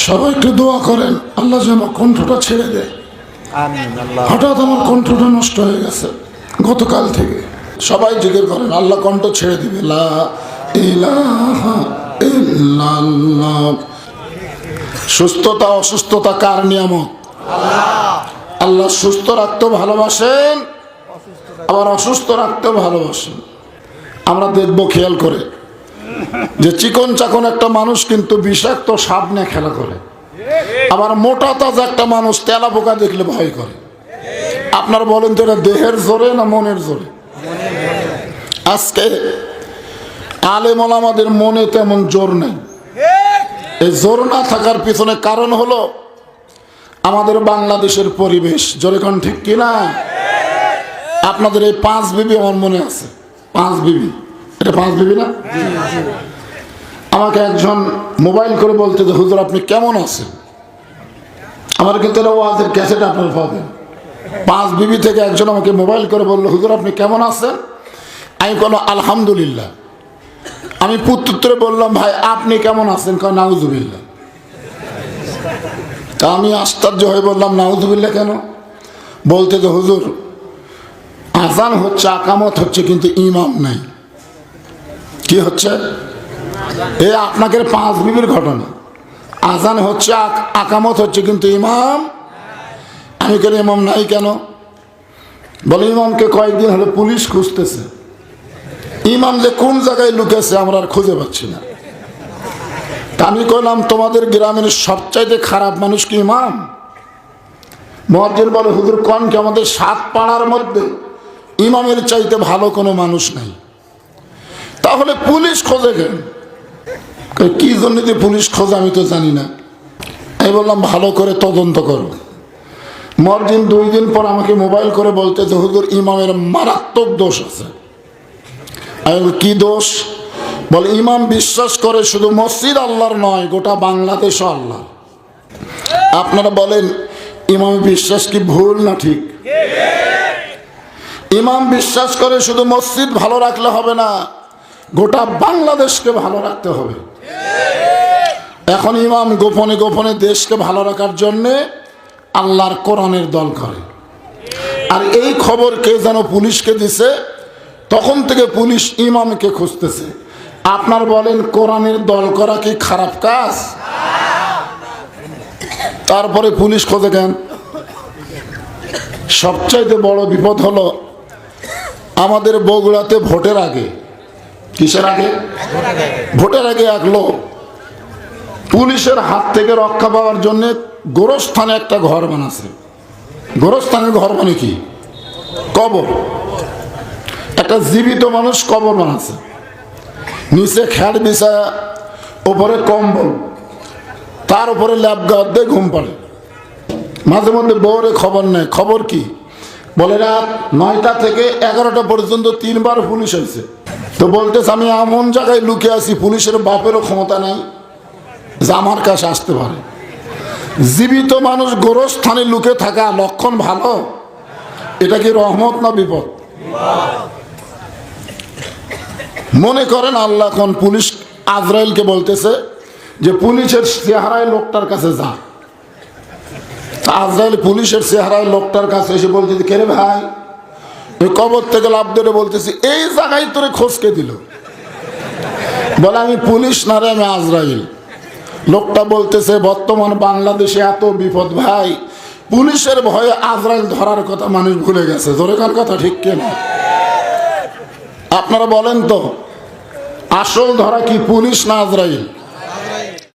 সবাই একটু দোয়া করেন, আল্লাহ যেন কণ্ঠটা ছেড়ে দেয়। হঠাৎ আমার কণ্ঠটা নষ্ট হয়ে গেছে গতকাল থেকে। সবাই জিকির করেন, আল্লাহ কণ্ঠ ছেড়ে দিবে। লা ইলাহা ইল্লাল্লাহ। সুস্থতা অসুস্থতা কার নিয়ামত? আল্লাহ সুস্থ রাখতেও ভালোবাসেন, আবার অসুস্থ রাখতেও ভালোবাসেন। আমরা দেখবো খেয়াল করে যে চিকন চাকন একটা মানুষ কিন্তু বিষাক্ত সাপ নিয়ে খেলা করে, আবার মোটা তাজা একটা মানুষ তেলা পোকা দেখলে ভয় করে। আপনারা বলেন তো এটা দেহের জোরে না মনের জোরে? আজকে আলেম ওলামাদের মনে তেমন জোর নেই। এই জোর না থাকার পিছনে কারণ হলো আমাদের বাংলাদেশের পরিবেশ। জোরে কোন ঠিক কিনা? আপনাদের এই 5 বিবি আমার মনে আছে। 5 বিবি, এটা 5 বিবি না? আমাকে একজন মোবাইল করে বলতে যে হুজুর আপনি কেমন আছেন। আমার কিন্তু এটা ওয়াজের ক্যাসেট আপনার পাবেন। 5 বিবি থেকে একজন আমাকে মোবাইল করে বললো হুজুর আপনি কেমন আছেন। আমি বললাম আলহামদুলিল্লাহ। আমি পুত্রে বললাম ভাই আপনি কেমন আছেন? কয় নাউজুবিল্লাহ। তা আমি আশ্চর্য হয়ে বললাম নাউজুবিল্লাহ কেন? বলতে যে হুজুর আজান হচ্ছে, আকামত হচ্ছে, কিন্তু ইমাম নাই। কি হচ্ছে? এই আপনাকে 5 বিবির ঘটনা। আজান হচ্ছে, আকামত হচ্ছে, কিন্তু ইমাম। আমি কেন ইমাম নাই কেন? বলে ইমামকে কয়েকদিন হলো পুলিশ খুঁজতেছে। ইমাম যে কোন জায়গায় লুকেছে আমরা আর খুঁজে পাচ্ছি না। তা আমি কইলাম তোমাদের গ্রামের সবচাইতে খারাপ মানুষ কি ইমাম? মুয়াজ্জিন বলে হুজুর কোন কি আমাদের 7 পাড়ার মধ্যে ইমামের চাইতে ভালো কোনো মানুষ নাই। তাহলে পুলিশ খোঁজে কেন? কি জন্য যে পুলিশ খোঁজে আমি তো জানি না। আমি বললাম ভালো করে তদন্ত করো। মুয়াজ্জিন 2 দিন পর আমাকে মোবাইল করে বলতে যে হুজুর ইমামের মারাত্মক দোষ আছে। আমি বলি কি দোষ? বলে ইমাম বিশ্বাস করে শুধু মসজিদ আল্লাহর নয়, গোটা বাংলাদেশ আল্লাহ। আপনারা বলেন ইমাম বিশ্বাস কি ভুল না ঠিক? ইমাম বিশ্বাস করে শুধু মসজিদ ভালো রাখলে হবে না, গোটা বাংলাদেশকে ভালো রাখতে হবে। এখন ইমাম গোপনে গোপনে দেশকে ভালো রাখার জন্যে আল্লাহর কোরআনের দল করে। আর এই খবর কে যেন পুলিশকে দিছে, তখন থেকে পুলিশ ইমামকে খুঁজতেছে। আপনার বলেন কোরআনের দল করা কি খারাপ কাজ? তারপরে পুলিশ খোঁজে কেন? সবচাইতে বড় বিপদ হলো আমাদের বগুড়াতে ভোটের আগে, কিসের আগে? ভোটের আগে এক লোক পুলিশের হাত থেকে রক্ষা পাওয়ার জন্য গোরস্থানে একটা ঘর বানাচ্ছে। গোরস্থানের ঘর মানে কি? কবর। একটা জীবিত মানুষ কবর বানাচ্ছে, নিচে খ্যার বিছায়া, ওপরে কম্বল, তার উপরে ল্যাপ গাওয়ার দিয়ে ঘুম পাড়ে। মাঝে মধ্যে বউরে খবর নেয়। খবর কি? বলে রাত 9টা থেকে 11টা পর্যন্ত 3 বার পুলিশ হয়েছে। তো বলতেছে আমি এমন জায়গায় লুকিয়ে আছি পুলিশের বাপেরও ক্ষমতা নাই যে আমার কাছে আসতে পারে। জীবিত মানুষ গোরস্থানে লুকে থাকা লক্ষণ ভালো? এটা কি রহমত না বিপদ? মনে করেন আল্লাহ এখন পুলিশ আজরাইলকে বলতেছে যে পুলিশের চেহারায় লোকটার কাছে যা। আজরাইল পুলিশের চেহারায় লোকটার কাছে এসে বলতেছে কে রে ভাই? ওই কবর থেকে লাভ ধরে বলতেছি এই জায়গায় তোরে খোঁজকে দিল। বলে আমি পুলিশ না রে, আমি আজরাইল। লোকটা বলতেছে বর্তমান বাংলাদেশে এত বিপদ ভাই, পুলিশের ভয়ে আজরাইল ধরার কথা মানুষ ভুলে গেছে। জোরেকার কথা ঠিক কিনা? আপনারা বলেন তো আসল ধরা কি পুলিশ না আজরাইল?